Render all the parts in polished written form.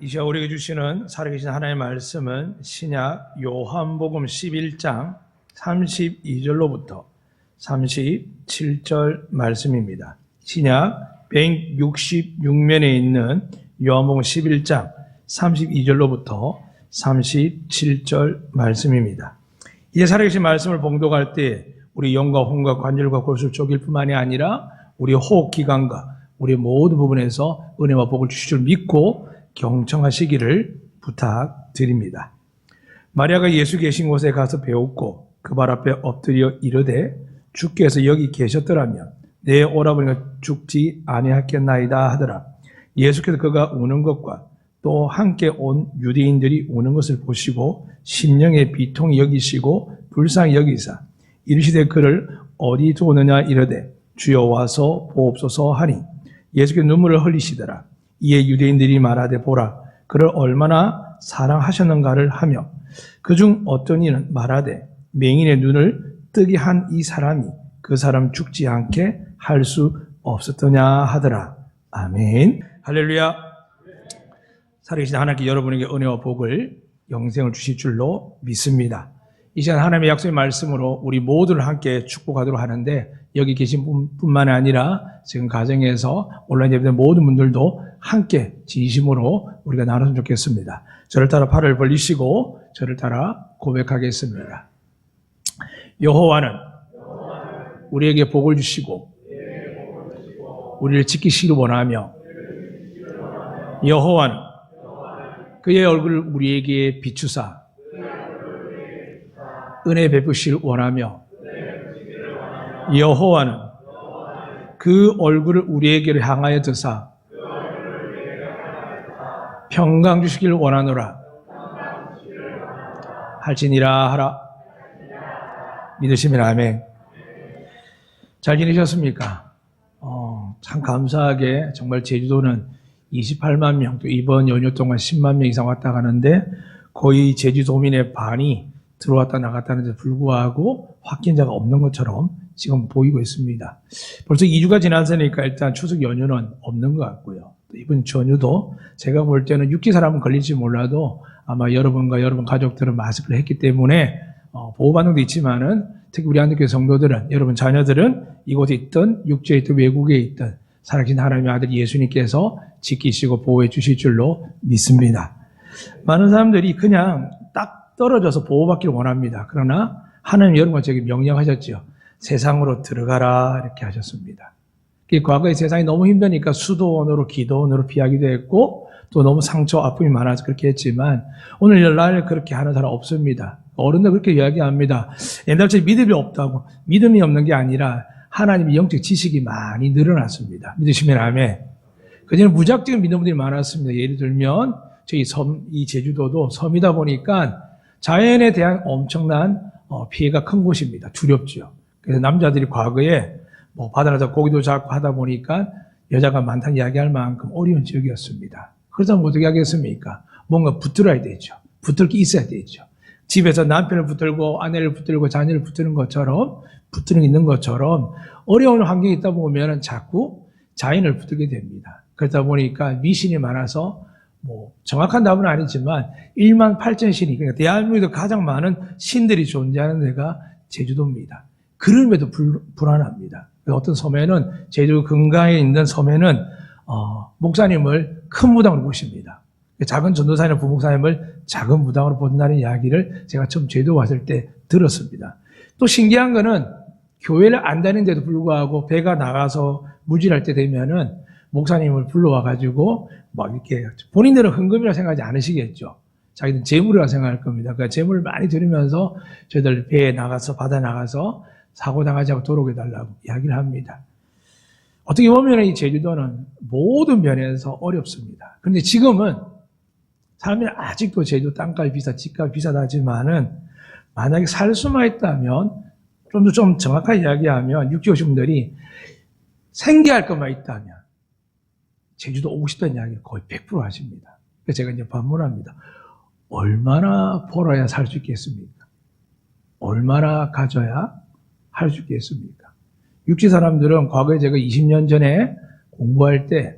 이 시간 우리에게 주시는 살아계신 하나님의 말씀은 신약 요한복음 11장 32절로부터 37절 말씀입니다. 신약 166면에 있는 요한복음 11장 32절로부터 37절 말씀입니다. 이제 살아계신 말씀을 봉독할 때 우리 영과 혼과 관절과 골수를 쪼갤 뿐만이 아니라 우리 호흡기관과 우리 모든 부분에서 은혜와 복을 주실 줄 믿고 경청하시기를 부탁드립니다. 마리아가 예수 계신 곳에 가서 배웠고 그 발 앞에 엎드려 이르되 주께서 여기 계셨더라면 내 오라버니가 죽지 아니하겠나이다 하더라. 예수께서 그가 우는 것과 또 함께 온 유대인들이 우는 것을 보시고 심령의 비통이 여기시고 불쌍히 여기사 이르시되 그를 어디 두었느냐 이르되 주여 와서 보옵소서 하니 예수께서 눈물을 흘리시더라. 이에 유대인들이 말하되 보라 그를 얼마나 사랑하셨는가를 하며 그중 어떤 이는 말하되 맹인의 눈을 뜨게 한 이 사람이 그 사람 죽지 않게 할 수 없었더냐 하더라. 아멘. 할렐루야. 살아계신 하나님께 여러분에게 은혜와 복을 영생을 주실 줄로 믿습니다. 이 시간 하나님의 약속의 말씀으로 우리 모두를 함께 축복하도록 하는데 여기 계신 분뿐만 아니라 지금 가정에서 온라인 예배된 모든 분들도 함께 진심으로 우리가 나눴으면 좋겠습니다. 저를 따라 팔을 벌리시고 저를 따라 고백하겠습니다. 여호와는 우리에게 복을 주시고 우리를 지키시기를 원하며 여호와는 그의 얼굴을 우리에게 비추사 은혜 베푸시길 원하며 여호와는 그 얼굴을 우리에게로 향하여 드사 평강 주시길 원하노라. 할지니라 하라. 믿으시면 아멘. 잘 지내셨습니까? 참 감사하게 정말 제주도는 28만 명, 또 이번 연휴 동안 10만 명 이상 왔다 가는데 거의 제주도민의 반이 들어왔다 나갔다는 데 불구하고 확진자가 없는 것처럼 지금 보이고 있습니다. 벌써 2주가 지났으니까 일단 추석 연휴는 없는 것 같고요. 이번 전휴도 제가 볼 때는 육지 사람은 걸릴지 몰라도 아마 여러분과 여러분 가족들은 마스크를 했기 때문에 보호받는 데 있지만은 특히 우리 한국교회 성도들은 여러분 자녀들은 이곳에 있든 육지에 있든 외국에 있든 살아계신 하나님의 아들 예수님께서 지키시고 보호해 주실 줄로 믿습니다. 많은 사람들이 그냥 딱 떨어져서 보호받기를 원합니다. 그러나 하나님 여러분과 저에게 명령하셨죠. 세상으로 들어가라 이렇게 하셨습니다. 과거에 세상이 너무 힘드니까 수도원으로 기도원으로 피하기도 했고 또 너무 상처 아픔이 많아서 그렇게 했지만 오늘날 그렇게 하는 사람 없습니다. 어른들 그렇게 이야기합니다. 옛날처럼 믿음이 없다고. 믿음이 없는 게 아니라 하나님의 영적 지식이 많이 늘어났습니다. 믿으시면 아멘. 그전에 무작정 믿는 분들이 많았습니다. 예를 들면 저희 이 제주도도 섬이다 보니까 자연에 대한 엄청난 피해가 큰 곳입니다. 두렵죠. 그래서 남자들이 과거에 바다에서 고기도 잡고 하다 보니까 여자가 많다는 이야기할 만큼 어려운 지역이었습니다. 그렇다면 어떻게 하겠습니까? 뭔가 붙들어야 되죠. 붙들 게 있어야 되죠. 집에서 남편을 붙들고 아내를 붙들고 자녀를 붙드는 것처럼 붙드는 게 있는 것처럼 어려운 환경이 있다 보면 자꾸 자연을 붙들게 됩니다. 그러다 보니까 미신이 많아서 정확한 답은 아니지만 1만 8천 신이 그러니까 대한민국에서 가장 많은 신들이 존재하는 데가 제주도입니다. 그럼에도 불안합니다. 어떤 섬에는 제주 근강에 있는 섬에는 목사님을 큰 무당으로 모십니다. 작은 전도사님 부목사님을 작은 무당으로 본다는 이야기를 제가 처음 제주도 왔을 때 들었습니다. 또 신기한 거는 교회를 안 다니는데도 불구하고 배가 나가서 무질할 때 되면은 목사님을 불러와가지고 막 이렇게 본인들은 헌금이라 생각하지 않으시겠죠. 자기는 재물이라 생각할 겁니다. 그러니까 재물을 많이 들으면서 저희들 배에 나가서 바다 나가서 사고 당하지 않고 돌아오게 달라고 이야기를 합니다. 어떻게 보면 이 제주도는 모든 면에서 어렵습니다. 그런데 지금은 사람들이 아직도 제주 땅값이 비싸, 집값이 비싸다지만은 만약에 살 수만 있다면 좀 정확하게 이야기하면 육지 오신 분들이 생계할 것만 있다면 제주도 오고 싶다는 이야기를 거의 100% 하십니다. 그래서 제가 이제 반문합니다. 얼마나 벌어야 살 수 있겠습니까? 얼마나 가져야 할 수 있겠습니까? 육지 사람들은 과거에 제가 20년 전에 공부할 때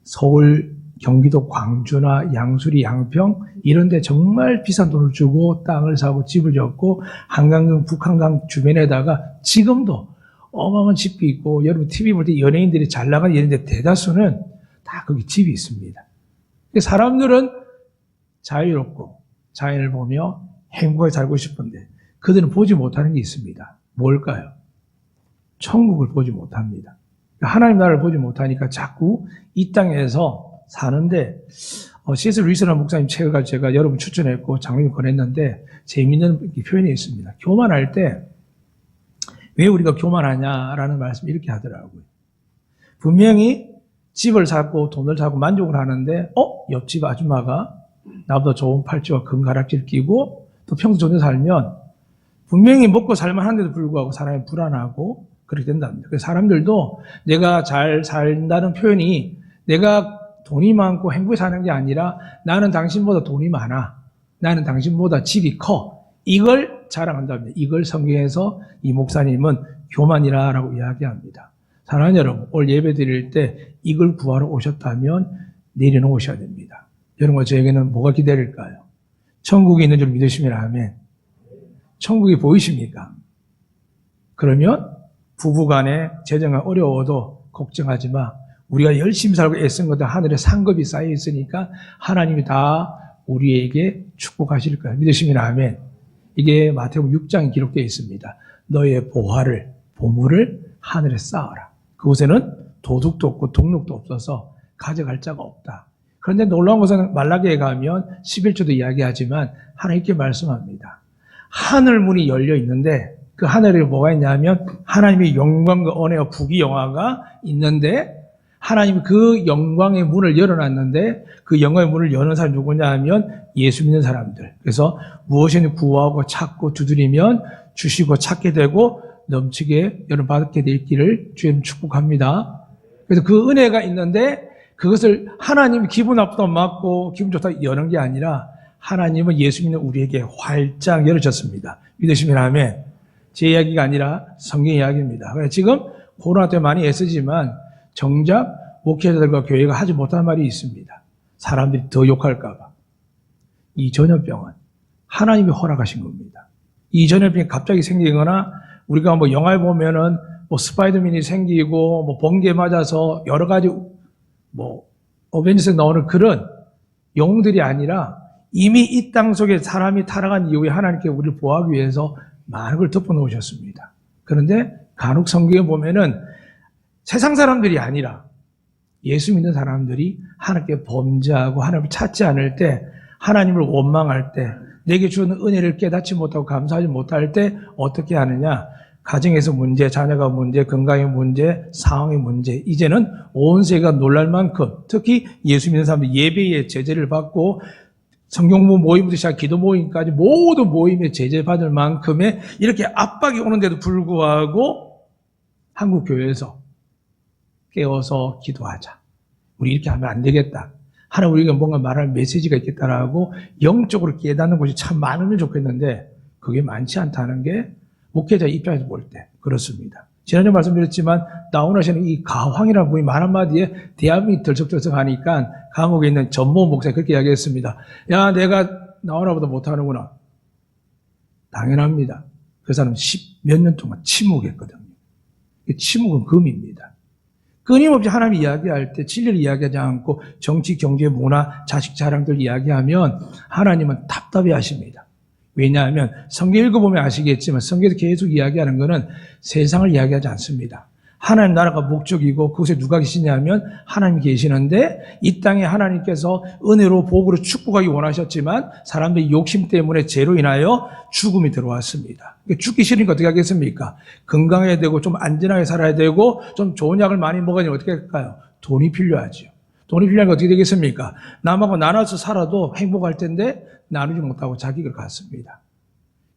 서울 경기도 광주나 양수리, 양평 이런 데 정말 비싼 돈을 주고 땅을 사고 집을 졌고 한강경, 북한강 주변에다가 지금도 어마어마한 집이 있고 여러분 TV 볼 때 연예인들이 잘 나가는 연예인들 대다수는 다 거기 집이 있습니다. 사람들은 자유롭고 자연을 보며 행복하게 살고 싶은데 그들은 보지 못하는 게 있습니다. 뭘까요? 천국을 보지 못합니다. 하나님 나라를 보지 못하니까 자꾸 이 땅에서 사는데 C.S. 루이스라는 목사님 책을 가지고 제가 여러분 추천했고 장로님 권했는데 재미있는 표현이 있습니다. 교만할 때 왜 우리가 교만하냐라는 말씀 이렇게 하더라고요. 분명히 집을 사고 돈을 사고 만족을 하는데 옆집 아줌마가 나보다 좋은 팔찌와 금가락지를 끼고 또 평소 좋은 데 살면 분명히 먹고 살만한데도 불구하고 사람이 불안하고 그렇게 된답니다. 그래서 사람들도 내가 잘 산다는 표현이 내가 돈이 많고 행복히 사는 게 아니라 나는 당신보다 돈이 많아. 나는 당신보다 집이 커. 이걸 자랑한답니다. 이걸 성경에서 이 목사님은 교만이라고 이야기합니다. 사랑하는 여러분, 오늘 예배 드릴 때 이걸 구하러 오셨다면 내려놓으셔야 됩니다. 여러분, 저에게는 뭐가 기다릴까요? 천국이 있는 줄 믿으시면 아멘. 천국이 보이십니까? 그러면 부부간에 재정이 어려워도 걱정하지 마. 우리가 열심히 살고 애쓴 것들 하늘에 상급이 쌓여 있으니까 하나님이 다 우리에게 축복하실 거예요. 믿으시면 아멘. 이게 마태복음 6장에 기록되어 있습니다. 너의 보물을 하늘에 쌓아라. 그곳에는 도둑도 없고 동력도 없어서 가져갈 자가 없다. 그런데 놀라운 것은 말라기에 가면 11조도 이야기하지만 하나님께 말씀합니다. 하늘 문이 열려 있는데 그 하늘에 뭐가 있냐면 하나님의 영광과 은혜와 부귀영화가 있는데 하나님이 그 영광의 문을 열어놨는데 그 영광의 문을 여는 사람이 누구냐 하면 예수 믿는 사람들. 그래서 무엇이든 구하고 찾고 두드리면 주시고 찾게 되고 넘치게 여러분 받게 될 길을 주님 축복합니다. 그래서 그 은혜가 있는데 그것을 하나님이 기분 나쁘다 맞고 기분 좋다 여는 게 아니라 하나님은 예수 믿는 우리에게 활짝 열어줬습니다. 믿으시면 아멘. 제 이야기가 아니라 성경 이야기입니다. 그래서 지금 코로나 때문에 많이 애쓰지만 정작 목회자들과 교회가 하지 못한 말이 있습니다. 사람들이 더 욕할까 봐. 이 전염병은 하나님이 허락하신 겁니다. 이 전염병이 갑자기 생기거나 우리가 뭐 영화에 보면은 뭐 스파이더맨이 생기고 뭐 번개 맞아서 여러 가지 뭐 어벤져스에 나오는 그런 영웅들이 아니라 이미 이 땅 속에 사람이 타락한 이후에 하나님께 우리를 보호하기 위해서 많은 걸 덮어놓으셨습니다. 그런데 간혹 성경에 보면은 세상 사람들이 아니라 예수 믿는 사람들이 하나님께 범죄하고 하나님을 찾지 않을 때, 하나님을 원망할 때, 내게 주는 은혜를 깨닫지 못하고 감사하지 못할 때 어떻게 하느냐? 가정에서 문제, 자녀가 문제, 건강의 문제, 상황의 문제. 이제는 온 세계가 놀랄 만큼 특히 예수 믿는 사람들 예배의 제재를 받고 성경부 모임부터 시작 기도 모임까지 모두 모임에 제재받을 만큼의 이렇게 압박이 오는데도 불구하고 한국 교회에서 깨워서 기도하자. 우리 이렇게 하면 안 되겠다. 하나님 우리가 뭔가 말할 메시지가 있겠다라고 영적으로 깨닫는 곳이 참 많으면 좋겠는데 그게 많지 않다는 게 목회자 입장에서 볼 때 그렇습니다. 지난주에 말씀드렸지만 나오나시는 이 가황이라는 분이 말 한마디에 대합이 덜썩덜썩하니까 감옥에 있는 전모 목사가 그렇게 이야기했습니다. 야, 내가 나오나보다 못하는구나. 당연합니다. 그 사람 10몇 년 동안 침묵했거든요. 침묵은 금입니다. 끊임없이 하나님 이야기할 때 진리를 이야기하지 않고 정치, 경제, 문화, 자식 자랑들 이야기하면 하나님은 답답해 하십니다. 왜냐하면 성경 읽어보면 아시겠지만 성경에서 계속 이야기하는 것은 세상을 이야기하지 않습니다. 하나님 나라가 목적이고 그곳에 누가 계시냐면 하나님이 계시는데 이 땅에 하나님께서 은혜로 복으로 축복하기 원하셨지만 사람들이 욕심 때문에 죄로 인하여 죽음이 들어왔습니다. 죽기 싫으니까 어떻게 하겠습니까? 건강해야 되고 좀 안전하게 살아야 되고 좀 좋은 약을 많이 먹어야 어떻게 할까요? 돈이 필요하죠. 돈이 필요하니까 어떻게 되겠습니까? 남하고 나눠서 살아도 행복할 텐데 나누지 못하고 자기 길 갔습니다.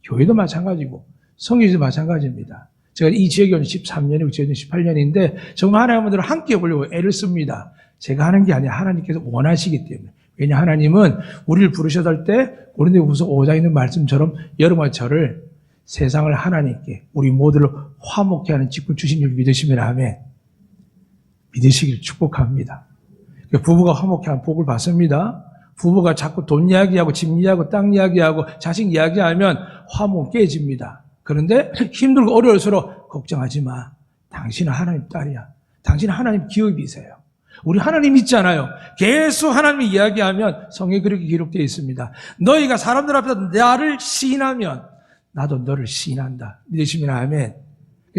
교회도 마찬가지고 성경도 마찬가지입니다. 제가 이 지역에 온 13년이고 지역은 18년인데 정말 하나님들은 함께 보려고 애를 씁니다. 제가 하는 게 아니라 하나님께서 원하시기 때문에. 왜냐 하나님은 우리를 부르셔야 할 때 고린도후서 5장에 있는 말씀처럼 여러분과 저를 세상을 하나님께 우리 모두를 화목케 하는 직분 주신 줄 믿으시면 아멘. 믿으시길 축복합니다. 부부가 화목해하면 복을 받습니다. 부부가 자꾸 돈 이야기하고 집 이야기하고 땅 이야기하고 자식 이야기하면 화목 깨집니다. 그런데 힘들고 어려울수록 걱정하지 마. 당신은 하나님 딸이야. 당신은 하나님 기업이세요. 우리 하나님 믿잖아요. 계속 하나님이 이야기하면 성경에 그렇게 기록되어 있습니다. 너희가 사람들 앞에서 나를 시인하면 나도 너를 시인한다. 믿으시면 아멘.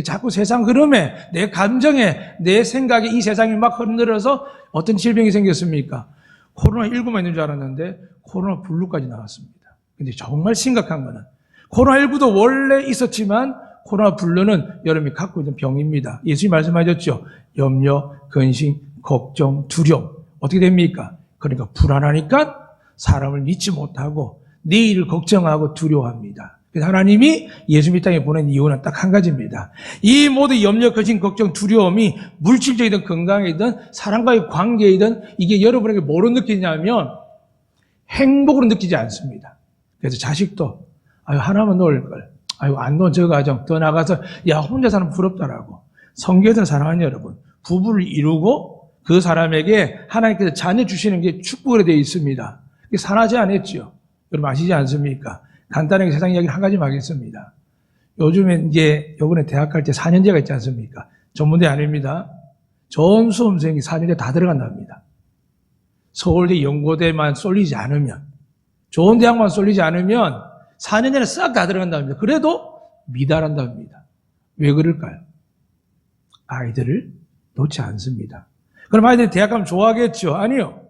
자꾸 세상 흐름에 내 감정에 내 생각에 이 세상이 막 흔들어서 어떤 질병이 생겼습니까? 코로나19만 있는 줄 알았는데 코로나 블루까지 나왔습니다. 근데 정말 심각한 거는 코로나19도 원래 있었지만 코로나 블루는 여러분이 갖고 있는 병입니다. 예수님 말씀하셨죠. 염려, 근심, 걱정, 두려움. 어떻게 됩니까? 그러니까 불안하니까 사람을 믿지 못하고 내일을 걱정하고 두려워합니다. 그래서 하나님이 예수님 이 땅에 보낸 이유는 딱 한 가지입니다. 이 모든 염려, 근심, 걱정, 두려움이 물질적이든 건강이든 사람과의 관계이든 이게 여러분에게 뭐로 느끼냐면 행복으로 느끼지 않습니다. 그래서 자식도 아유 하나만 놓을 걸. 아유 안 놓은 저 가정 더 나가서 야 혼자 사는 부럽다라고. 성경에서 사랑하는 여러분 부부를 이루고 그 사람에게 하나님께서 자녀 주시는 게 축복으로 되어 있습니다. 이게 산하지 않았죠. 여러분 아시지 않습니까? 간단하게 세상 이야기를 한 가지만 하겠습니다. 요즘에 이제 요번에 대학 갈 때 4년제가 있지 않습니까? 전문대 아닙니다. 전 수험생이 4년제 다 들어간답니다. 서울대, 연고대만 쏠리지 않으면 좋은 대학만 쏠리지 않으면 4년제는 싹 다 들어간답니다. 그래도 미달한답니다. 왜 그럴까요? 아이들을 놓지 않습니다. 그럼 아이들이 대학 가면 좋아하겠죠? 아니요.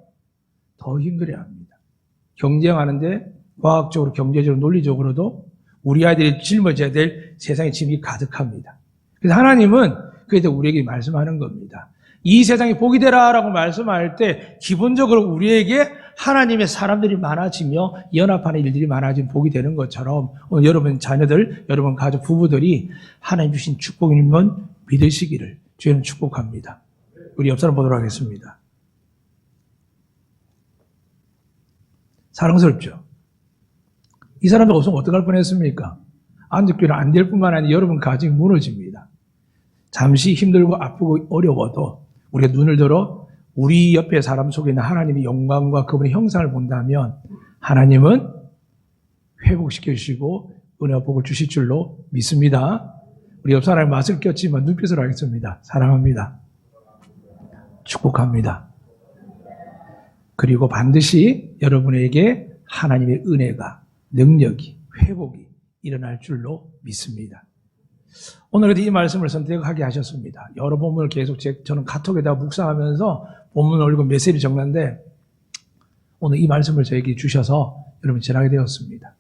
더 힘들어합니다. 경쟁하는데 과학적으로, 경제적으로, 논리적으로도 우리 아이들이 짊어져야 될 세상의 짐이 가득합니다. 그래서 하나님은 그래서 우리에게 말씀하는 겁니다. 이 세상에 복이 되라라고 말씀할 때 기본적으로 우리에게 하나님의 사람들이 많아지며 연합하는 일들이 많아지면 복이 되는 것처럼 오늘 여러분 자녀들, 여러분 가족, 부부들이 하나님 주신 축복임을 믿으시기를 주님 축복합니다. 우리 옆 사람 보도록 하겠습니다. 사랑스럽죠? 이 사람들 없으면 어떡할 뻔했습니까? 안식교는 안 될 뿐만 아니라 여러분 가정이 무너집니다. 잠시 힘들고 아프고 어려워도 우리가 눈을 들어 우리 옆에 사람 속에 있는 하나님의 영광과 그분의 형상을 본다면 하나님은 회복시켜 주시고 은혜와 복을 주실 줄로 믿습니다. 우리 옆 사람의 맛을 꼈지만 눈빛으로 하겠습니다. 사랑합니다. 축복합니다. 그리고 반드시 여러분에게 하나님의 은혜가 능력이, 회복이 일어날 줄로 믿습니다. 오늘 이 말씀을 선택하게 하셨습니다. 여러 본문을 계속 저는 카톡에다가 묵상하면서 본문을 올리고 메시지를 적는데 오늘 이 말씀을 저에게 주셔서 여러분 전하게 되었습니다.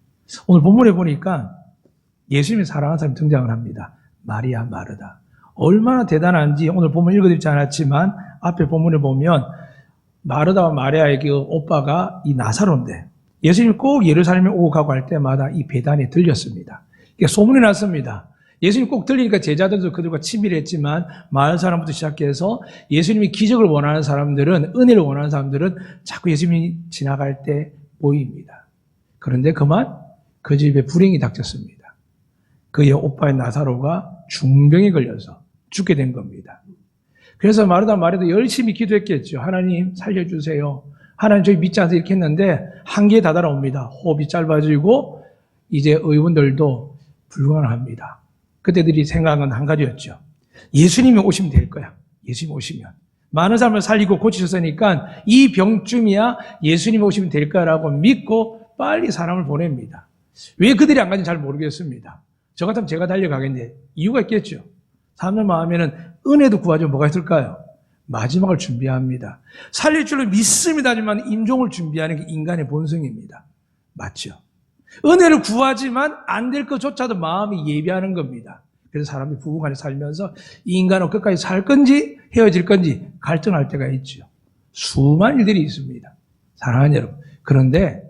오늘 본문에 보니까 예수님이 사랑하는 사람이 등장을 합니다. 마리아 마르다. 얼마나 대단한지 오늘 본문 읽어드리지 않았지만 앞에 본문에 보면 마르다와 마리아의 그 오빠가 이 나사로인데 예수님이 꼭 예루살렘에 오고 가고 할 때마다 이 배단이 들렸습니다. 이게 소문이 났습니다. 예수님 꼭 들리니까 제자들도 그들과 친밀했지만 마을 사람부터 시작해서 예수님이 기적을 원하는 사람들은, 은혜를 원하는 사람들은 자꾸 예수님이 지나갈 때 보입니다. 그런데 그만 그 집에 불행이 닥쳤습니다. 그의 오빠인 나사로가 중병에 걸려서 죽게 된 겁니다. 그래서 마르다 마리아도 열심히 기도했겠죠. 하나님 살려주세요. 하나님 저희 믿지 않아서 이렇게 했는데 한계에 다다라옵니다. 호흡이 짧아지고 이제 의원들도 불가능합니다. 그때들이 생각한 한 가지였죠. 예수님이 오시면 될 거야. 예수님이 오시면. 많은 사람을 살리고 고치셨으니까 이 병쯤이야 예수님이 오시면 될 거라고 믿고 빨리 사람을 보냅니다. 왜 그들이 안 가는지 잘 모르겠습니다. 저 같으면 제가 달려가겠는데 이유가 있겠죠. 사람들 마음에는 은혜도 구하지 뭐가 있을까요? 마지막을 준비합니다. 살릴 줄로 믿습니다지만 임종을 준비하는 게 인간의 본성입니다. 맞죠? 은혜를 구하지만 안 될 것조차도 마음이 예비하는 겁니다. 그래서 사람들이 부부간에 살면서 이 인간은 끝까지 살 건지 헤어질 건지 갈등할 때가 있죠. 수많은 일들이 있습니다. 사랑하는 여러분. 그런데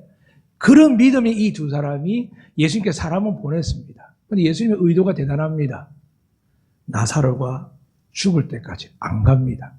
그런 믿음의 이 두 사람이 예수님께 사람을 보냈습니다. 그런데 예수님의 의도가 대단합니다. 나사로가 죽을 때까지 안 갑니다.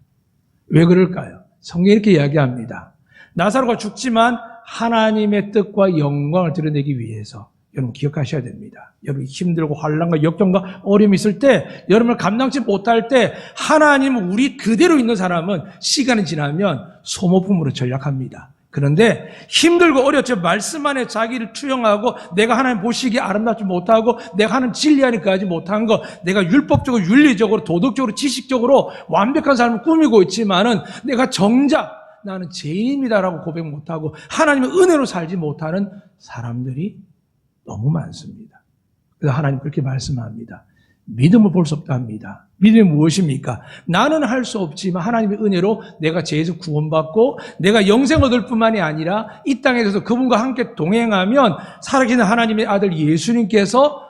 왜 그럴까요? 성경이 이렇게 이야기합니다. 나사로가 죽지만 하나님의 뜻과 영광을 드러내기 위해서 여러분 기억하셔야 됩니다. 여러분 힘들고 환난과 역경과 어려움이 있을 때, 여러분을 감당치 못할 때 하나님은 우리 그대로 있는 사람은 시간이 지나면 소모품으로 전락합니다. 그런데 힘들고 어렵지 말씀 안에 자기를 투영하고 내가 하나님 보시기에 아름답지 못하고 내가 하나님 진리하니까 하지 못한 거, 내가 율법적으로 윤리적으로 도덕적으로 지식적으로 완벽한 삶을 꾸미고 있지만은 내가 정작 나는 죄인입니다라고 고백 못하고 하나님의 은혜로 살지 못하는 사람들이 너무 많습니다. 그래서 하나님 그렇게 말씀합니다. 믿음을 볼 수 없다 합니다. 믿음이 무엇입니까? 나는 할 수 없지만 하나님의 은혜로 내가 죄에서 구원받고 내가 영생 얻을 뿐만이 아니라 이 땅에서 그분과 함께 동행하면 살아계신 하나님의 아들 예수님께서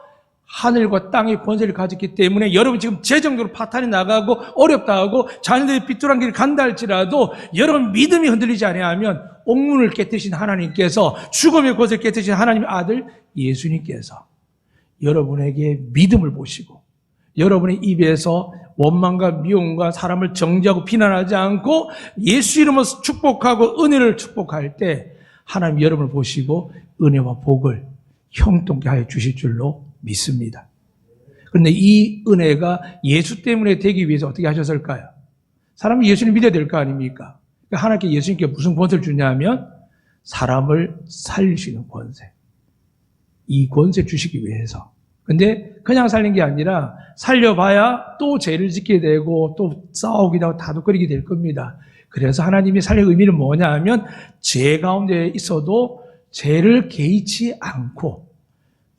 하늘과 땅의 권세를 가졌기 때문에 여러분 지금 재정적으로 파탄이 나가고 어렵다 하고 자녀들이 삐뚤한 길을 간다 할지라도 여러분 믿음이 흔들리지 아니하면 옥문을 깨뜨리신 하나님께서, 죽음의 권세를 깨뜨리신 하나님의 아들 예수님께서 여러분에게 믿음을 보시고 여러분의 입에서 원망과 미움과 사람을 정죄하고 비난하지 않고 예수 이름으로 축복하고 은혜를 축복할 때 하나님 여러분을 보시고 은혜와 복을 형통케 하여 주실 줄로 믿습니다. 그런데 이 은혜가 예수 때문에 되기 위해서 어떻게 하셨을까요? 사람이 예수를 믿어야 될 거 아닙니까? 하나님께 예수님께 무슨 권세를 주냐면 사람을 살릴 수 있는 권세. 이 권세 주시기 위해서. 근데 그냥 살린 게 아니라 살려봐야 또 죄를 짓게 되고 또 싸우기도 하고 다독거리게 될 겁니다. 그래서 하나님이 살릴 의미는 뭐냐 하면 죄 가운데 있어도 죄를 개의치 않고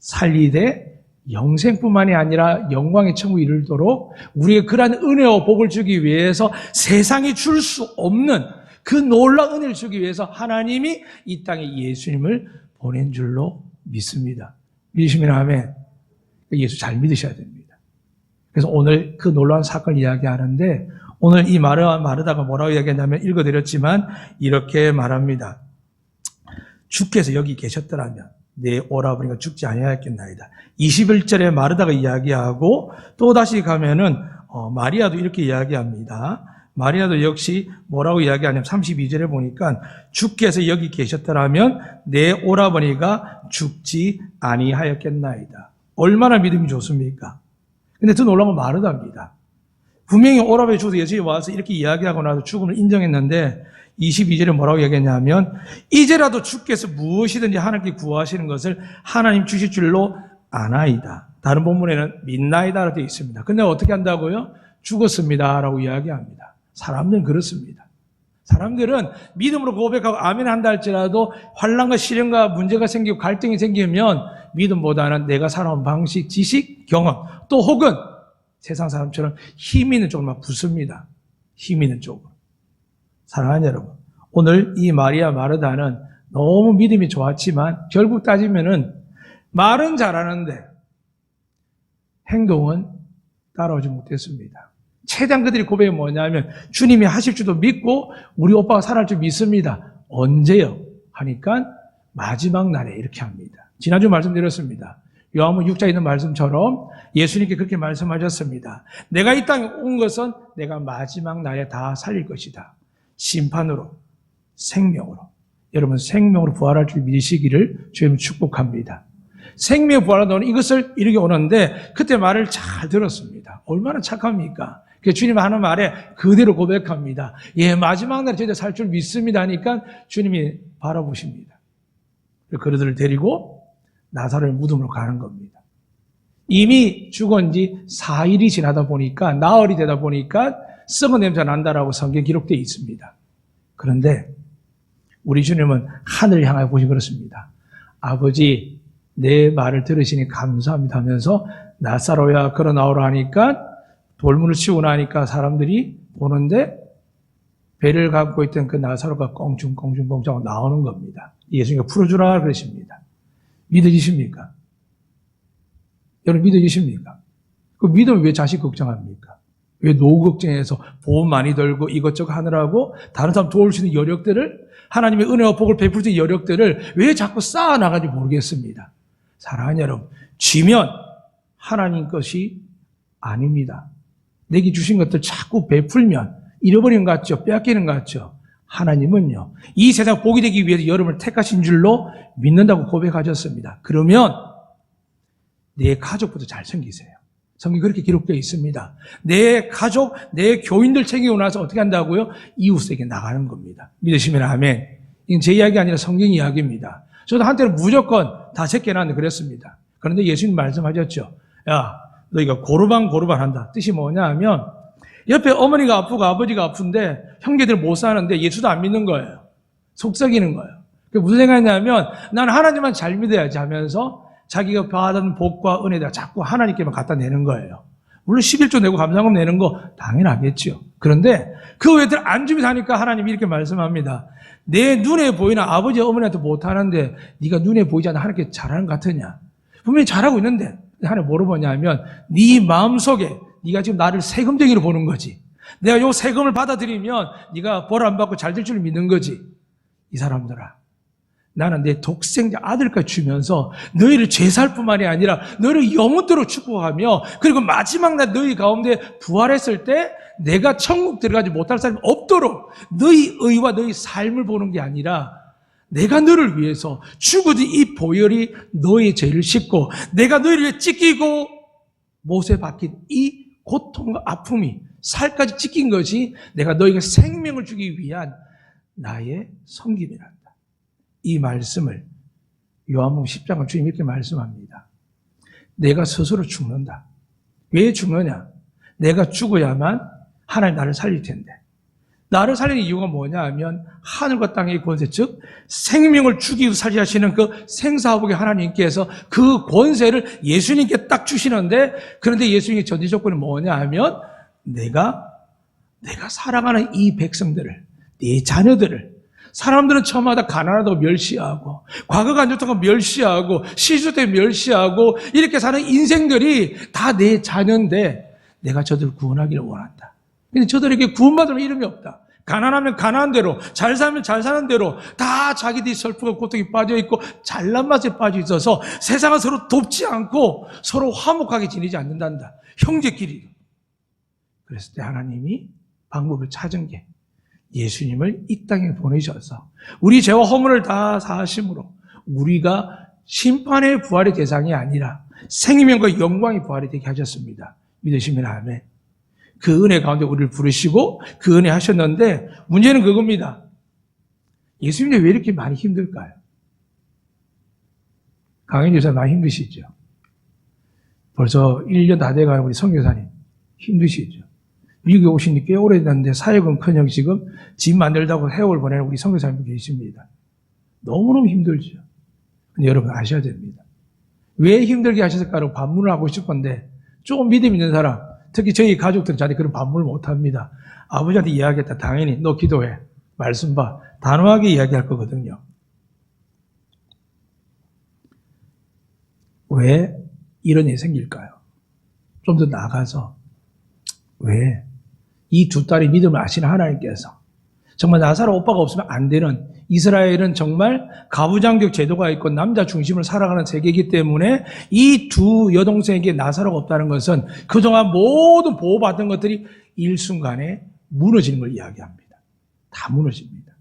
살리되 영생뿐만이 아니라 영광의 천국에 이르도록 우리에게 그러한 은혜와 복을 주기 위해서 세상이 줄 수 없는 그 놀라운 은혜를 주기 위해서 하나님이 이 땅에 예수님을 보낸 줄로 믿습니다. 믿으시면 아멘. 예수 잘 믿으셔야 됩니다. 그래서 오늘 그 놀라운 사건을 이야기하는데 오늘 이 마르다가 뭐라고 이야기했냐면 읽어드렸지만 이렇게 말합니다. 주께서 여기 계셨더라면 내 오라버니가 죽지 아니하였겠나이다. 21절에 마르다가 이야기하고 또 다시 가면은 마리아도 이렇게 이야기합니다. 마리아도 역시 뭐라고 이야기하냐면 32절에 보니까 주께서 여기 계셨더라면 내 오라버니가 죽지 아니하였겠나이다. 얼마나 믿음이 좋습니까? 근데 더 놀라운 건 마르다입니다. 분명히 오라버니 죽어서 예수님이 와서 이렇게 이야기하고 나서 죽음을 인정했는데 22절에 뭐라고 얘기했냐면 이제라도 주께서 무엇이든지 하나님께 구하시는 것을 하나님 주실 줄로 아나이다. 다른 본문에는 믿나이다라고 되어 있습니다. 근데 어떻게 한다고요? 죽었습니다 라고 이야기합니다. 사람들은 그렇습니다. 사람들은 믿음으로 고백하고 아멘 한다 할지라도 환난과 시련과 문제가 생기고 갈등이 생기면 믿음보다는 내가 살아온 방식, 지식, 경험 또 혹은 세상 사람처럼 힘 있는 쪽으로 붙습니다. 힘 있는 쪽으로. 사랑하는 여러분, 오늘 이 마리아 마르다는 너무 믿음이 좋았지만 결국 따지면은 말은 잘하는데 행동은 따라오지 못했습니다. 최대한 그들이 고백이 뭐냐면 주님이 하실 줄도 믿고 우리 오빠가 살아날 줄 믿습니다. 언제요? 하니까 마지막 날에 이렇게 합니다. 지난주 말씀드렸습니다. 요한복음 6장에 있는 말씀처럼 예수님께 그렇게 말씀하셨습니다. 내가 이 땅에 온 것은 내가 마지막 날에 다 살릴 것이다. 심판으로, 생명으로. 여러분 생명으로 부활할 줄 믿으시기를 주님 축복합니다. 생명 부활하는 이것을 이르게 오는데 그때 말을 잘 들었습니다. 얼마나 착합니까? 주님 하는 말에 그대로 고백합니다. 예, 마지막 날에 저희들 살 줄 믿습니다 하니까 주님이 바라보십니다. 그들을 데리고 나사로의 무덤으로 가는 겁니다. 이미 죽은 지 4일이 지나다 보니까 나흘이 되다 보니까 썩은 냄새가 난다라고 성경에 기록되어 있습니다. 그런데 우리 주님은 하늘을 향하여 보시고 그렇습니다. 아버지 내 말을 들으시니 감사합니다 하면서 나사로야 걸어 나오라 하니까 돌문을 치고 나니까 사람들이 보는데 배를 감고 있던 그 나사로가 꽁충꽁충꽁충 나오는 겁니다. 예수님이 풀어주라 그러십니다. 믿어지십니까? 여러분 믿어지십니까? 그 믿으면 왜 자식 걱정합니까? 왜 노후 걱정해서 보험 많이 들고 이것저것 하느라고 다른 사람 도울 수 있는 여력들을 하나님의 은혜와 복을 베풀 수 있는 여력들을 왜 자꾸 쌓아나가는지 모르겠습니다. 사랑하는 여러분, 쥐면 하나님 것이 아닙니다. 내게 주신 것들 자꾸 베풀면 잃어버리는 것 같죠? 빼앗기는 것 같죠? 하나님은요, 이 세상 복이 되기 위해서 여러분을 택하신 줄로 믿는다고 고백하셨습니다. 그러면 내 가족부터 잘 챙기세요. 성경에 그렇게 기록되어 있습니다. 내 가족, 내 교인들 챙기고 나서 어떻게 한다고요? 이웃에게 나가는 겁니다. 믿으시면 아멘. 이건 제 이야기 아니라 성경 이야기입니다. 저도 한때는 무조건 다 제껴놨는데 그랬습니다. 그런데 예수님 말씀하셨죠. 야, 너희가 고르반 한다. 뜻이 뭐냐 하면 옆에 어머니가 아프고 아버지가 아픈데 형제들 못 사는데 예수도 안 믿는 거예요. 속썩이는 거예요. 그게 무슨 생각이냐면 나는 하나님만 잘 믿어야지 하면서 자기가 받은 복과 은혜를 자꾸 하나님께만 갖다 내는 거예요. 물론 11조 내고 감사금 내는 거 당연하겠죠. 그런데 그 외에들 안 주면 하니까 하나님이 이렇게 말씀합니다. 내 눈에 보이는 아버지 어머니한테 못하는데 네가 눈에 보이지 않는 하나님께 잘하는 것 같으냐. 분명히 잘하고 있는데 하나님 뭐로 보냐면 네 마음속에 네가 지금 나를 세금쟁이로 보는 거지. 내가 요 세금을 받아들이면 네가 벌 안 받고 잘 될 줄 믿는 거지. 이 사람들아, 나는 내 독생자 아들까지 주면서 너희를 죄살 뿐만이 아니라 너희를 영원토록 축복하며 그리고 마지막 날 너희 가운데 부활했을 때 내가 천국 들어가지 못할 사람이 없도록 너희 의와 너희 삶을 보는 게 아니라 내가 너를 위해서 죽어도 이 보혈이 너의 죄를 씻고 내가 너희를 찢기고 못에 박힌 이 고통과 아픔이 살까지 찢긴 것이 내가 너희가 생명을 주기 위한 나의 섬김이란다. 이 말씀을 요한복음 10장을 주님 이렇게 말씀합니다. 내가 스스로 죽는다. 왜 죽느냐? 내가 죽어야만 하나님 나를 살릴 텐데. 나를 살리는 이유가 뭐냐 하면 하늘과 땅의 권세, 즉 생명을 죽이고 살게 하시는 그 생사화복의 하나님께서 그 권세를 예수님께 딱 주시는데, 그런데 예수님의 전제 조건이 뭐냐 하면 내가 사랑하는 이 백성들을, 네 자녀들을, 사람들은 저마다 가난하다고 멸시하고 과거가 안 좋다고 멸시하고 시주 때 멸시하고 이렇게 사는 인생들이 다 내 자녀인데 내가 저들을 구원하기를 원한다. 근데 저들에게 구원받을 이름이 없다. 가난하면 가난한 대로, 잘 살면 잘 사는 대로 다 자기들이 슬프고 고통에 빠져있고 잘난 맛에 빠져 있어서 세상은 서로 돕지 않고 서로 화목하게 지내지 않는단다. 형제끼리. 그랬을 때 하나님이 방법을 찾은 게 예수님을 이 땅에 보내셔서 우리 죄와 허물을 다 사하심으로 우리가 심판의 부활의 대상이 아니라 생명과 영광의 부활이 되게 하셨습니다. 믿으시면 아멘. 그 은혜 가운데 우리를 부르시고 그 은혜 하셨는데 문제는 그겁니다. 예수님이 왜 이렇게 많이 힘들까요? 강현 교사 많이 힘드시죠? 벌써 1년 다 돼가는 우리 성 교사님 힘드시죠? 미국에 오신 지 꽤 오래됐는데 사역은커녕 지금 집 만들다고 해월 보내는 우리 선교사님도 계십니다. 너무너무 힘들죠. 근데 여러분 아셔야 됩니다. 왜 힘들게 하셨을까라고 반문을 하고 싶을 건데 조금 믿음 있는 사람, 특히 저희 가족들은 저한테 그런 반문을 못합니다. 아버지한테 이야기했다. 당연히 너 기도해. 말씀 봐. 단호하게 이야기할 거거든요. 왜 이런 일이 생길까요? 좀 더 나아가서 왜? 이 두 딸이 믿음을 아시는 하나님께서 정말 나사로 오빠가 없으면 안 되는, 이스라엘은 정말 가부장적 제도가 있고 남자 중심으로 살아가는 세계이기 때문에 이 두 여동생에게 나사로가 없다는 것은 그동안 모든 보호받은 것들이 일순간에 무너지는 걸 이야기합니다. 다 무너집니다.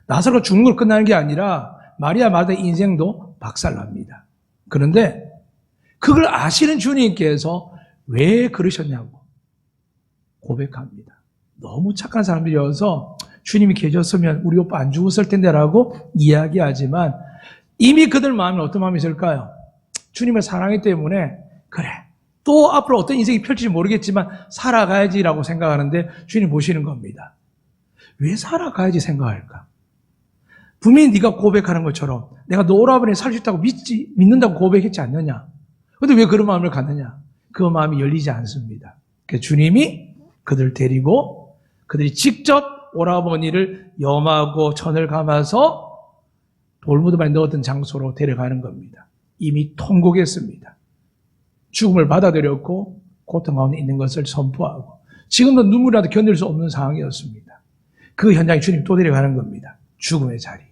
나사로가 죽는 걸 끝나는 게 아니라 마리아 마다의 인생도 박살납니다. 그런데 그걸 아시는 주님께서 왜 그러셨냐고 고백합니다. 너무 착한 사람들이어서 주님이 계셨으면 우리 오빠 안 죽었을 텐데라고 이야기하지만 이미 그들 마음에 어떤 마음이 있을까요? 주님을 사랑하기 때문에 그래, 또 앞으로 어떤 인생이 펼칠지 모르겠지만 살아가야지라고 생각하는데 주님 보시는 겁니다. 왜 살아가야지 생각할까? 분명히 네가 고백하는 것처럼 내가 너 오라버니 살 수 있다고 믿는다고 고백했지 않느냐? 근데 왜 그런 마음을 갖느냐? 그 마음이 열리지 않습니다. 그래서 주님이 그들 데리고 그들이 직접 오라버니를 염하고 천을 감아서 돌무덤에 넣었던 장소로 데려가는 겁니다. 이미 통곡했습니다. 죽음을 받아들였고 고통 가운데 있는 것을 선포하고 지금도 눈물이라도 견딜 수 없는 상황이었습니다. 그 현장에 주님 또 데려가는 겁니다. 죽음의 자리에.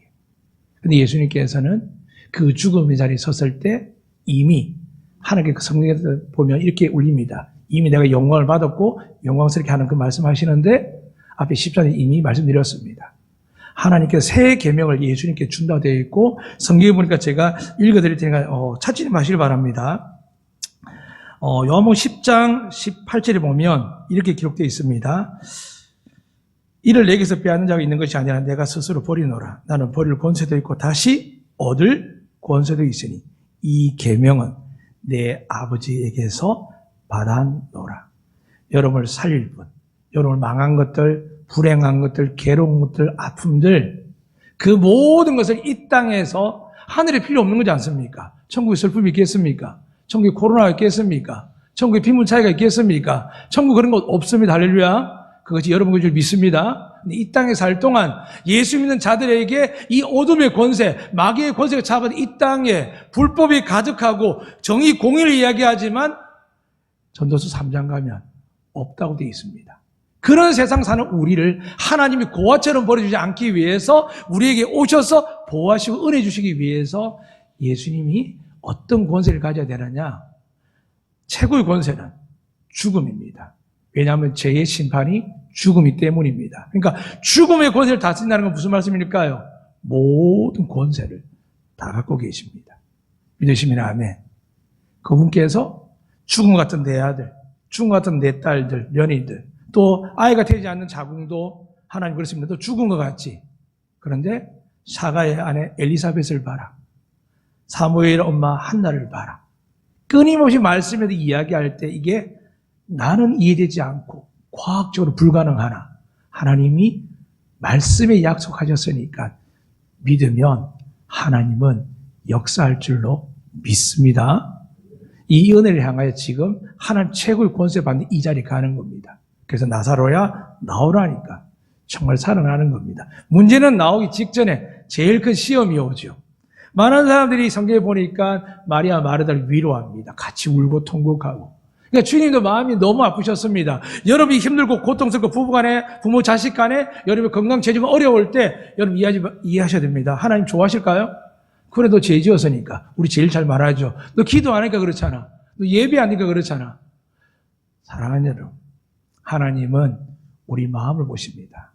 그런데 예수님께서는 그 죽음의 자리에 섰을 때 이미 하나님의 그 성경에서 보면 이렇게 울립니다. 이미 내가 영광을 받았고 영광스럽게 하는 그 말씀하시는데 앞에 10절에 이미 말씀드렸습니다. 하나님께서 새 계명을 예수님께 준다고 되어 있고 성경에 보니까 제가 읽어드릴 테니까 찾지 마시길 바랍니다. 요한복음 10장 18절에 보면 이렇게 기록되어 있습니다. 이를 내게서 빼앗는 자가 있는 것이 아니라 내가 스스로 버리노라. 나는 버릴 권세도 있고 다시 얻을 권세도 있으니 이 계명은 내 아버지에게서 받아노라. 여러분을 살릴 분, 여러분을 망한 것들, 불행한 것들, 괴로운 것들, 아픔들, 그 모든 것을 이 땅에서 하늘에 필요 없는 거지 않습니까? 천국에 슬픔이 있겠습니까? 천국에 코로나가 있겠습니까? 천국에 빈문 차이가 있겠습니까? 천국 그런 것 없습니다. 할렐루야. 그것이 여러분 줄 믿습니다. 이 땅에 살 동안 예수 믿는 자들에게 이 어둠의 권세, 마귀의 권세가 잡은 이 땅에 불법이 가득하고 정의 공의를 이야기하지만 전도서 3장 가면 없다고 되어 있습니다. 그런 세상 사는 우리를 하나님이 고아처럼 버려주지 않기 위해서 우리에게 오셔서 보호하시고 은혜 주시기 위해서 예수님이 어떤 권세를 가져야 되느냐? 최고의 권세는 죽음입니다. 왜냐하면 죄의 심판이 죽음이 때문입니다. 그러니까 죽음의 권세를 다스린다는 건 무슨 말씀일까요? 모든 권세를 다 갖고 계십니다. 믿으시면 아멘. 그분께서 죽음 같은 내 아들, 죽음 같은 내 딸들, 며느리들, 또 아이가 되지 않는 자궁도 하나님 그렇습니다. 또 죽은 것 같지. 그런데 사가의 아내 엘리사벳을 봐라. 사무엘 엄마 한나를 봐라. 끊임없이 말씀에도 이야기할 때 이게 나는 이해되지 않고 과학적으로 불가능하나 하나님이 말씀에 약속하셨으니까 믿으면 하나님은 역사할 줄로 믿습니다. 이 은혜를 향하여 지금 하나님 최고의 권세 받는 이 자리에 가는 겁니다. 그래서 나사로야 나오라니까 정말 살아나는 겁니다. 문제는 나오기 직전에 제일 큰 시험이 오죠. 많은 사람들이 성경에 보니까 마리아 마르다를 위로합니다. 같이 울고 통곡하고. 그러니까 주님도 마음이 너무 아프셨습니다. 여러분이 힘들고 고통스럽고 부부간에, 부모 자식 간에 여러분 건강 체질이 어려울 때 여러분 이해하셔야 됩니다. 하나님 좋아하실까요? 그래 너 죄 지었으니까. 우리 제일 잘 말하죠. 너 기도 안 하니까 그렇잖아. 너 예배 안 하니까 그렇잖아. 사랑하는 여러분, 하나님은 우리 마음을 보십니다.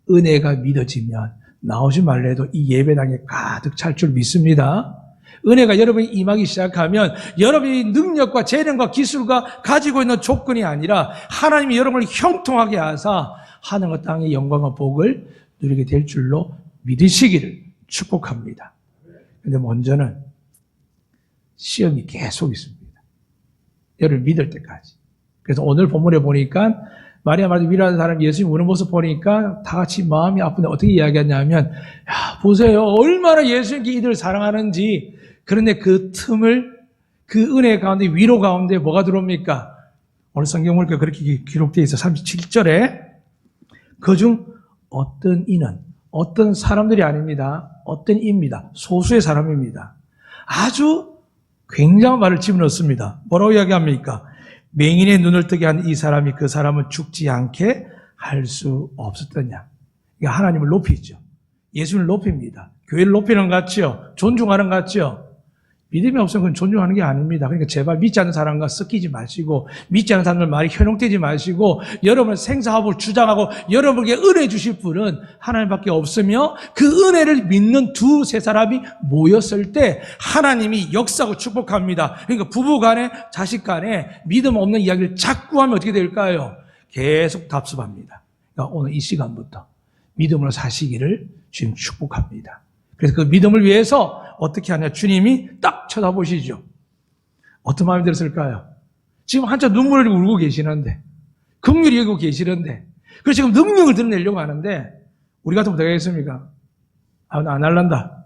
은혜가 믿어지면 나오지 말래도 이 예배당에 가득 찰 줄 믿습니다. 은혜가 여러분이 임하기 시작하면 여러분이 능력과 재능과 기술과 가지고 있는 조건이 아니라 하나님이 여러분을 형통하게 하사 하늘과 땅의 영광과 복을 누리게 될 줄로 믿으시기를 축복합니다. 그런데 먼저는 시험이 계속 있습니다. 여러분 믿을 때까지. 그래서 오늘 본문에 보니까 마리아 마르다 위로하는 사람 예수님 우는 모습 보니까 다 같이 마음이 아픈데 어떻게 이야기하냐면 야 보세요 얼마나 예수님께 이들을 사랑하는지. 그런데 그 틈을 그 은혜 가운데 위로 가운데 뭐가 들어옵니까? 오늘 성경 보니까 그렇게 기록되어 있어. 37절에 그중 어떤 이는 어떤 사람들이 아닙니다. 어떤 이입니다. 소수의 사람입니다. 아주 굉장한 말을 집어넣습니다. 뭐라고 이야기합니까? 맹인의 눈을 뜨게 한 이 사람이 그 사람은 죽지 않게 할 수 없었더냐. 그러니까 하나님을 높이죠. 예수님을 높입니다. 교회를 높이는 것 같죠? 존중하는 것 같죠? 믿음이 없으면 그건 존중하는 게 아닙니다. 그러니까 제발 믿지 않는 사람과 섞이지 마시고 믿지 않는 사람들 말이 현혹되지 마시고 여러분의 생사합을 주장하고 여러분에게 은혜 주실 분은 하나님밖에 없으며 그 은혜를 믿는 두세 사람이 모였을 때 하나님이 역사하고 축복합니다. 그러니까 부부 간에 자식 간에 믿음 없는 이야기를 자꾸 하면 어떻게 될까요? 계속 답습합니다. 그러니까 오늘 이 시간부터 믿음으로 사시기를 주님 축복합니다. 그래서 그 믿음을 위해서 어떻게 하냐? 주님이 딱 쳐다보시죠. 어떤 마음이 들었을까요? 지금 한참 눈물을 울고 계시는데, 긍휼히 여기고 계시는데, 그래서 지금 능력을 드러내려고 하는데, 우리 같으면 어떻게 하겠습니까? 아, 나 안 할란다.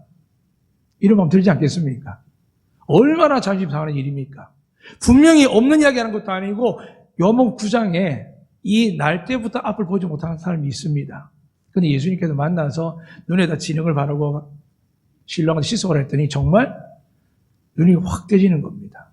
이런 마음 들지 않겠습니까? 얼마나 자존심 상하는 일입니까? 분명히 없는 이야기 하는 것도 아니고, 요한복음 9장에 이 날 때부터 앞을 보지 못하는 사람이 있습니다. 근데 예수님께서 만나서 눈에다 진흙을 바르고 신랑한테 시속을 했더니 정말 눈이 확 떼지는 겁니다.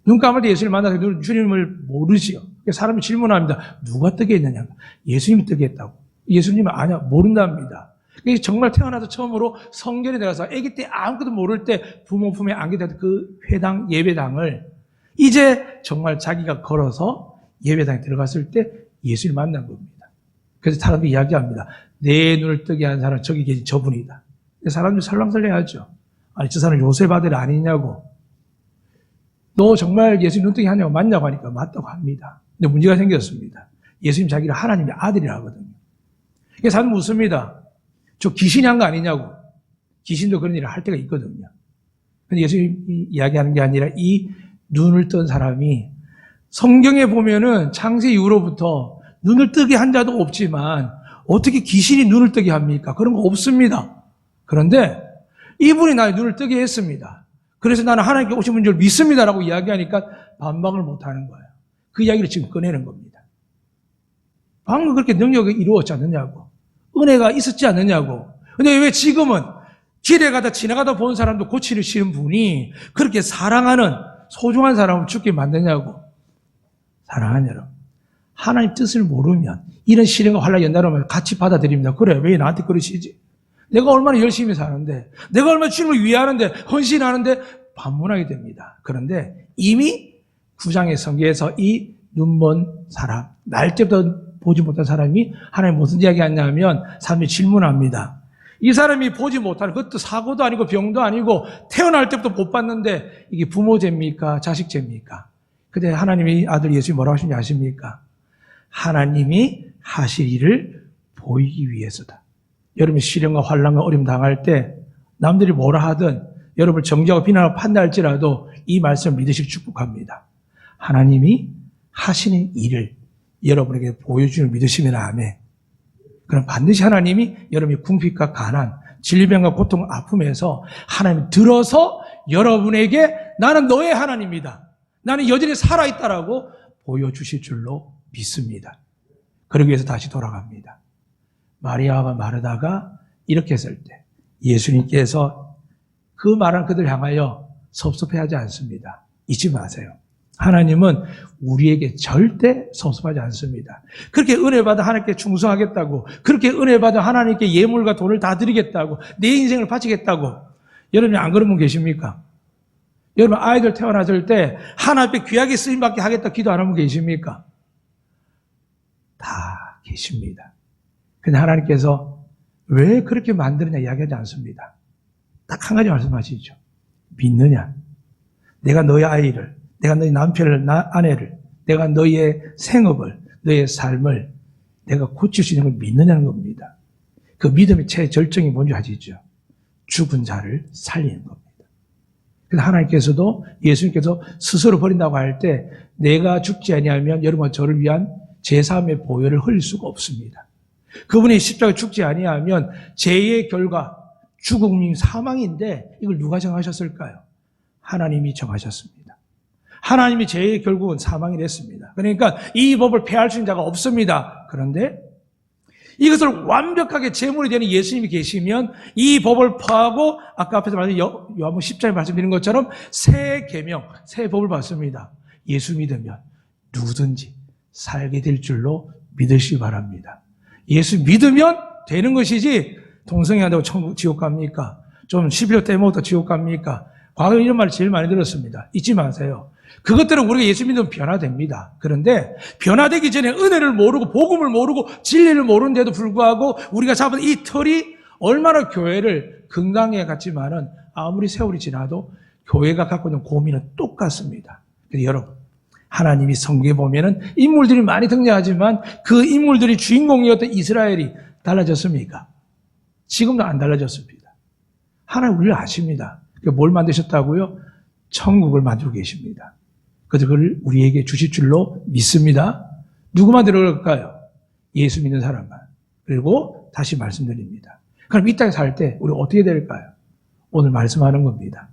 눈 감을 때 예수님을 만나서 주님을 모르지요. 사람이 질문합니다. 누가 뜨게 했느냐? 예수님이 뜨게 했다고. 예수님은 아니야 모른답니다. 정말 태어나서 처음으로 성전에 들어가서 아기 때 아무것도 모를 때 부모 품에 안기던 그 회당 예배당을 이제 정말 자기가 걸어서 예배당에 들어갔을 때 예수님을 만난 겁니다. 그래서 사람들이 이야기합니다. 내 눈을 뜨게 한 사람은 저기 계신 저분이다. 사람들이 설랑설레하죠. 아니 저 사람 요셉 아들 아니냐고. 너 정말 예수님 눈뜨기 하냐고 맞냐고 하니까 맞다고 합니다. 근데 문제가 생겼습니다. 예수님 자기를 하나님의 아들이라 하거든요. 그래서 사람 묻습니다. 저 귀신이 한 거 아니냐고. 귀신도 그런 일을 할 때가 있거든요. 근데 예수님이 이야기하는 게 아니라 이 눈을 뜬 사람이 성경에 보면은 창세 이후로부터 눈을 뜨게 한 자도 없지만 어떻게 귀신이 눈을 뜨게 합니까? 그런 거 없습니다. 그런데 이분이 나의 눈을 뜨게 했습니다. 그래서 나는 하나님께 오신 분 줄 믿습니다라고 이야기하니까 반박을 못하는 거예요. 그 이야기를 지금 꺼내는 겁니다. 방금 그렇게 능력이 이루어졌지 않느냐고. 은혜가 있었지 않느냐고. 근데 왜 지금은 길에 가다 지나가다 본 사람도 고치를 시는 분이 그렇게 사랑하는 소중한 사람을 죽게 만드냐고. 사랑하는 여러분, 하나님 뜻을 모르면 이런 시련과 환난 연달아오면 같이 받아들입니다. 그래, 왜 나한테 그러시지? 내가 얼마나 열심히 사는데, 내가 얼마나 주님을 위하는데, 헌신하는데 반문하게 됩니다. 그런데 이미 9장의 성경에서 이 눈먼 사람, 날 때부터 보지 못한 사람이 하나님 무슨 이야기 하냐면 사람이 질문합니다. 이 사람이 보지 못하는 그것도 사고도 아니고 병도 아니고 태어날 때부터 못 봤는데 이게 부모 죄입니까? 자식 죄입니까? 근데 하나님이 아들 예수님이 뭐라고 하시는지 아십니까? 하나님이 하실 일을 보이기 위해서다. 여러분이 시련과 환난과 어려움 당할 때 남들이 뭐라 하든 여러분을 정죄하고 비난하고 판단할지라도 이 말씀을 믿으시기 축복합니다. 하나님이 하시는 일을 여러분에게 보여주는 믿으시면 아멘. 그럼 반드시 하나님이 여러분의 궁핍과 가난, 질병과 고통, 아픔에서 하나님이 들어서 여러분에게 나는 너의 하나님이다. 나는 여전히 살아있다라고 보여주실 줄로 믿습니다. 그러기 위해서 다시 돌아갑니다. 마리아와 마르다가 이렇게 했을 때 예수님께서 그 말한 그들 향하여 섭섭해하지 않습니다. 잊지 마세요. 하나님은 우리에게 절대 섭섭하지 않습니다. 그렇게 은혜 받아 하나님께 충성하겠다고, 그렇게 은혜 받아 하나님께 예물과 돈을 다 드리겠다고, 내 인생을 바치겠다고, 여러분이 안 그런 분 계십니까? 여러분 아이들 태어났을 때 하나님 앞에 귀하게 쓰임받게 하겠다 기도 안 하는 분 계십니까? 다 계십니다. 근데 하나님께서 왜 그렇게 만드느냐 이야기하지 않습니다. 딱 한 가지 말씀하시죠. 믿느냐? 내가 너의 아이를, 내가 너희 남편을, 아내를, 내가 너의 생업을, 너의 삶을 내가 고칠 수 있는 걸 믿느냐는 겁니다. 그 믿음의 최절정이 뭔지 아시죠? 죽은 자를 살리는 겁니다. 그래서 하나님께서도 예수님께서 스스로 버린다고 할 때 내가 죽지 아니하면 여러분과 저를 위한 제3의 보혈을 흘릴 수가 없습니다. 그분이 십자가에 죽지 아니하면 죄의 결과 죽음이 사망인데 이걸 누가 정하셨을까요? 하나님이 정하셨습니다. 하나님이 죄의 결국은 사망이 됐습니다. 그러니까 이 법을 폐할 수 있는 자가 없습니다. 그런데 이것을 완벽하게 제물이 되는 예수님이 계시면 이 법을 파하고 아까 앞에서 말씀 요한복음 10장에 말씀드린 것처럼 새 계명, 새 법을 받습니다. 예수 믿으면 누구든지 살게 될 줄로 믿으시기 바랍니다. 예수 믿으면 되는 것이지 동성애한다고 천국 지옥 갑니까? 좀 11호 때 먹었다 지옥 갑니까? 과거에 이런 말 제일 많이 들었습니다. 잊지 마세요. 그것들은 우리가 예수 믿으면 변화됩니다. 그런데 변화되기 전에 은혜를 모르고 복음을 모르고 진리를 모르는데도 불구하고 우리가 잡은 이 틀이 얼마나 교회를 건강해 갔지만은 아무리 세월이 지나도 교회가 갖고 있는 고민은 똑같습니다. 그래서 여러분 하나님이 성경에 보면은 인물들이 많이 등장하지만 그 인물들이 주인공이었던 이스라엘이 달라졌습니까? 지금도 안 달라졌습니다. 하나님 우리를 아십니다. 뭘 만드셨다고요? 천국을 만들고 계십니다. 그걸 우리에게 주실 줄로 믿습니다. 누구만 들어갈까요? 예수 믿는 사람만. 그리고 다시 말씀드립니다. 그럼 이 땅에 살 때 우리 어떻게 될까요? 오늘 말씀하는 겁니다.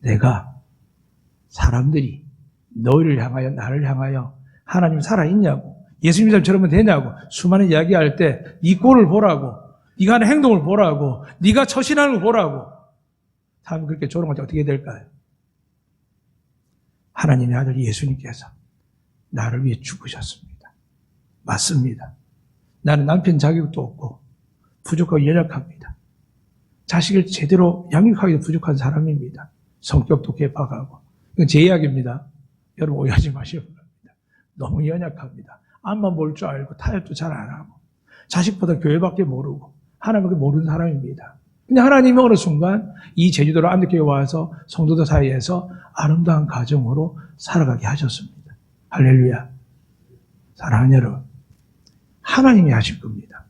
내가 사람들이 너희를 향하여 나를 향하여 하나님 살아있냐고 예수 믿는 사람처럼 되냐고 수많은 이야기할 때 네 꼴을 보라고 네가 하는 행동을 보라고 네가 처신하는 걸 보라고 사람이 그렇게 조롱할 때 어떻게 될까요? 하나님의 아들 예수님께서 나를 위해 죽으셨습니다. 맞습니다. 나는 남편 자격도 없고 부족하고 연약합니다. 자식을 제대로 양육하기도 부족한 사람입니다. 성격도 개박하고. 이건 제 이야기입니다. 여러분 오해하지 마시기 바랍니다. 너무 연약합니다. 앞만 볼 줄 알고 타협도 잘 안 하고 자식보다 교회밖에 모르고 하나님밖에 모르는 사람입니다. 근데 하나님이 어느 순간 이 제주도로 안덕교회 와서 성도들 사이에서 아름다운 가정으로 살아가게 하셨습니다. 할렐루야. 사랑하는 여러분, 하나님이 하실 겁니다.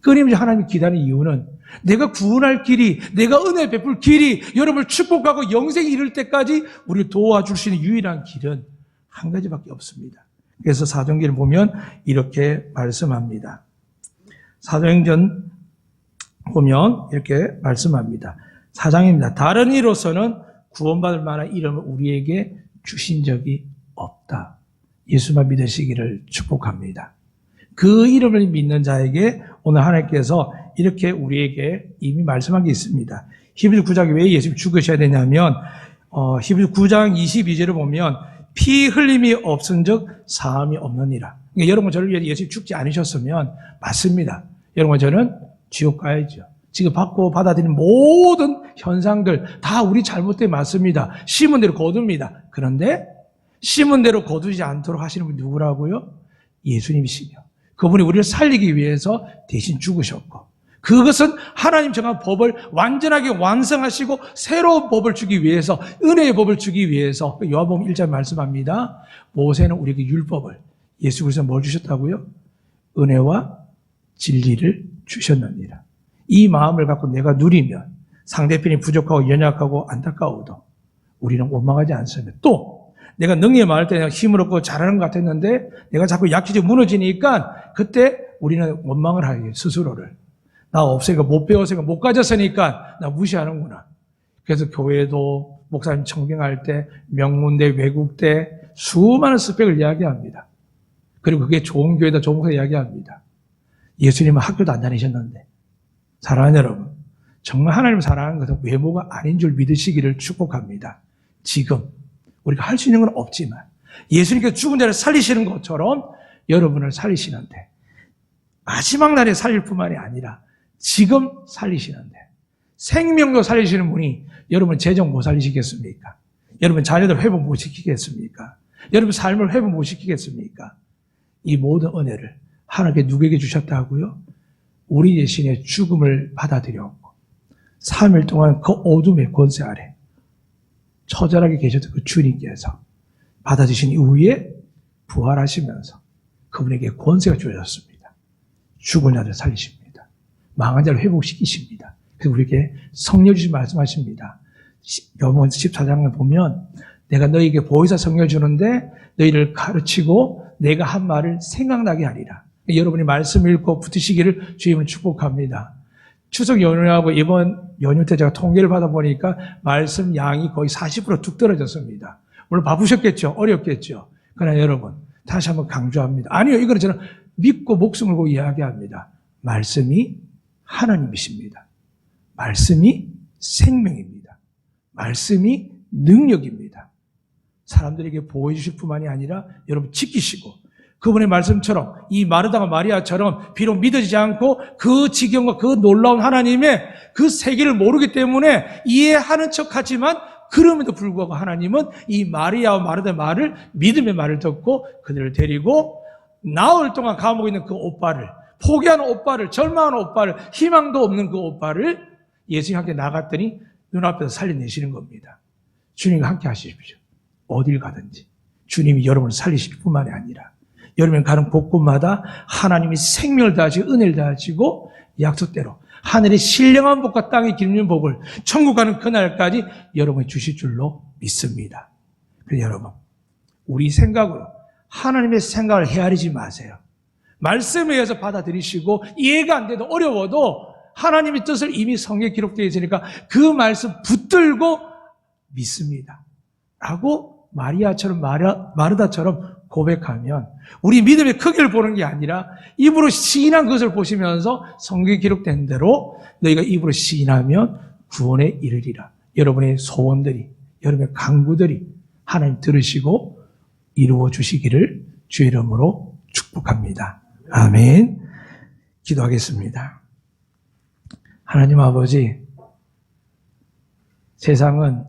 끊임없이 하나님이 기다리는 이유는 내가 구원할 길이, 내가 은혜 베풀 길이, 여러분을 축복하고 영생에 이를 때까지 우리를 도와줄 수 있는 유일한 길은 한 가지밖에 없습니다. 그래서 사도행전을 보면 이렇게 말씀합니다. 사도행전 보면 이렇게 말씀합니다. 4장입니다. 다른 이로서는 구원받을 만한 이름을 우리에게 주신 적이 없다. 예수만 믿으시기를 축복합니다. 그 이름을 믿는 자에게 오늘 하나님께서 이렇게 우리에게 이미 말씀한 게 있습니다. 히브리서 9장에 왜 예수님 죽으셔야 되냐면 히브리서 9장 22절을 보면 피 흘림이 없은즉 사함이 없느니라. 그러니까 여러분 저를 위해 예수님 죽지 않으셨으면 맞습니다. 여러분 저는 지옥 가야죠. 지금 받고 받아들이는 모든 현상들 다 우리 잘못 때문에 맞습니다. 심은 대로 거둡니다. 그런데 심은 대로 거두지 않도록 하시는 분이 누구라고요? 예수님이시며 그분이 우리를 살리기 위해서 대신 죽으셨고 그것은 하나님 정한 법을 완전하게 완성하시고 새로운 법을 주기 위해서 은혜의 법을 주기 위해서 요한복음 1장 말씀합니다. 모세는 우리에게 율법을 예수 그리스도는 뭘 주셨다고요? 은혜와 진리를 주셨느니라. 이 마음을 갖고 내가 누리면 상대편이 부족하고 연약하고 안타까워도 우리는 원망하지 않습니다. 또 내가 능력이 많을 때 내가 힘을 얻고 잘하는 것 같았는데 내가 자꾸 약해지고 무너지니까 그때 우리는 원망을 하게 스스로를. 나 없으니까 못 배웠으니까 못 가졌으니까 나 무시하는구나. 그래서 교회도 목사님 청빙할 때 명문대 외국대 수많은 스펙을 이야기합니다. 그리고 그게 좋은 교회다 좋은 목사 이야기합니다. 예수님은 학교도 안 다니셨는데 사랑하는 여러분 정말 하나님을 사랑하는 것은 외모가 아닌 줄 믿으시기를 축복합니다. 지금 우리가 할 수 있는 건 없지만 예수님께서 죽은 자를 살리시는 것처럼 여러분을 살리시는데 마지막 날에 살릴 뿐만이 아니라 지금 살리시는데 생명도 살리시는 분이 여러분 재정 못 살리시겠습니까? 여러분 자녀들 회복 못 시키겠습니까? 여러분 삶을 회복 못 시키겠습니까? 이 모든 은혜를 하나님께 누구에게 주셨다고요? 우리 대신에 죽음을 받아들였고 3일 동안 그 어둠의 권세 아래 처절하게 계셨던 그 주님께서 받아주신 이후에 부활하시면서 그분에게 권세가 주어졌습니다. 죽은 자를 살리십니다. 망한 자를 회복시키십니다. 그래서 우리에게 성령 주신 말씀하십니다. 요한복음 14장을 보면 내가 너희에게 보혜사 성령을 주는데 너희를 가르치고 내가 한 말을 생각나게 하리라. 여러분이 말씀 읽고 붙으시기를 주님은 축복합니다. 추석 연휴하고 이번 연휴 때 제가 통계를 받아보니까 말씀 양이 거의 40% 뚝 떨어졌습니다. 물론 바쁘셨겠죠. 어렵겠죠. 그러나 여러분 다시 한번 강조합니다. 아니요. 이거는 저는 믿고 목숨을 걸고 이야기합니다. 말씀이 하나님이십니다. 말씀이 생명입니다. 말씀이 능력입니다. 사람들에게 보호해 주실 뿐만이 아니라 여러분 지키시고 그분의 말씀처럼 이 마르다가 마리아처럼 비록 믿어지지 않고 그 지경과 그 놀라운 하나님의 그 세계를 모르기 때문에 이해하는 척하지만 그럼에도 불구하고 하나님은 이 마리아와 마르다의 말을 믿음의 말을 듣고 그들을 데리고 나흘 동안 감옥에 있는 그 오빠를 포기하는 오빠를 절망하는 오빠를 희망도 없는 그 오빠를 예수님과 함께 나갔더니 눈앞에서 살려내시는 겁니다. 주님과 함께 하십시오. 어딜 가든지 주님이 여러분을 살리실 뿐만이 아니라 여러분 가는 곳곳마다 하나님이 생명을 다하시고 은혜를 다하시고 약속대로 하늘의 신령한 복과 땅에 기름진 복을 천국 가는 그날까지 여러분이 주실 줄로 믿습니다. 그래서 여러분 우리 생각으로 하나님의 생각을 헤아리지 마세요. 말씀에 의해서 받아들이시고 이해가 안 돼도 어려워도 하나님의 뜻을 이미 성경에 기록되어 있으니까 그 말씀 붙들고 믿습니다. 라고 마리아처럼 마르다처럼 고백하면 우리 믿음의 크기를 보는 게 아니라 입으로 시인한 것을 보시면서 성경에 기록된 대로 너희가 입으로 시인하면 구원에 이르리라. 여러분의 소원들이 여러분의 간구들이 하나님 들으시고 이루어 주시기를 주의 이름으로 축복합니다. 아멘. 기도하겠습니다. 하나님 아버지, 세상은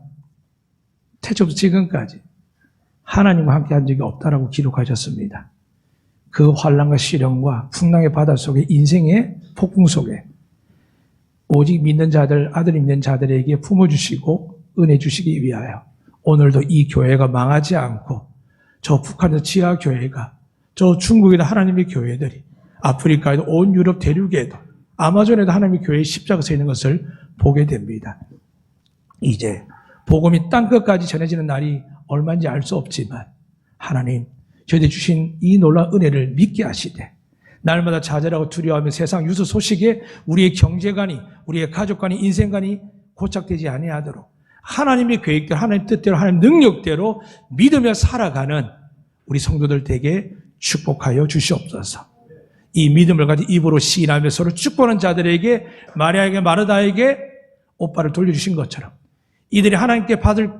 태초부터 지금까지 하나님과 함께 한 적이 없다라고 기록하셨습니다. 그 환난과 시련과 풍랑의 바다 속에 인생의 폭풍 속에 오직 믿는 자들, 아들 믿는 자들에게 품어주시고 은혜 주시기 위하여 오늘도 이 교회가 망하지 않고 저 북한의 지하 교회가 저 중국에도 하나님의 교회들이 아프리카에도 온 유럽 대륙에도 아마존에도 하나님의 교회의 십자가 서 있는 것을 보게 됩니다. 이제 복음이 땅끝까지 전해지는 날이 얼마인지 알 수 없지만 하나님 저희들 주신 이 놀라운 은혜를 믿게 하시되 날마다 좌절하고 두려워하며 세상 유수 소식에 우리의 경제관이 우리의 가족관이 인생관이 고착되지 아니하도록 하나님의 계획대로 하나님 뜻대로 하나님 능력대로 믿으며 살아가는 우리 성도들 되게 축복하여 주시옵소서. 이 믿음을 가지고 입으로 시인하며 서로 축복하는 자들에게 마리아에게 마르다에게 오빠를 돌려주신 것처럼 이들이 하나님께 받을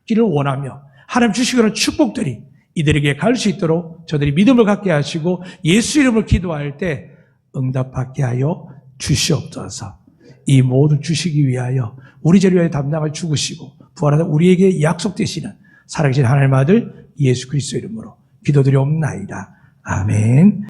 길을 원하며 하나님 주시기로 축복들이 이들에게 갈 수 있도록 저들이 믿음을 갖게 하시고 예수 이름을 기도할 때 응답받게 하여 주시옵소서. 이 모든 주시기 위하여 우리 죄를 위하여 담당을 죽으시고 부활하다 우리에게 약속되시는 살아계신 하나님의 아들 예수 그리스도 이름으로 기도드리옵나이다. 아멘.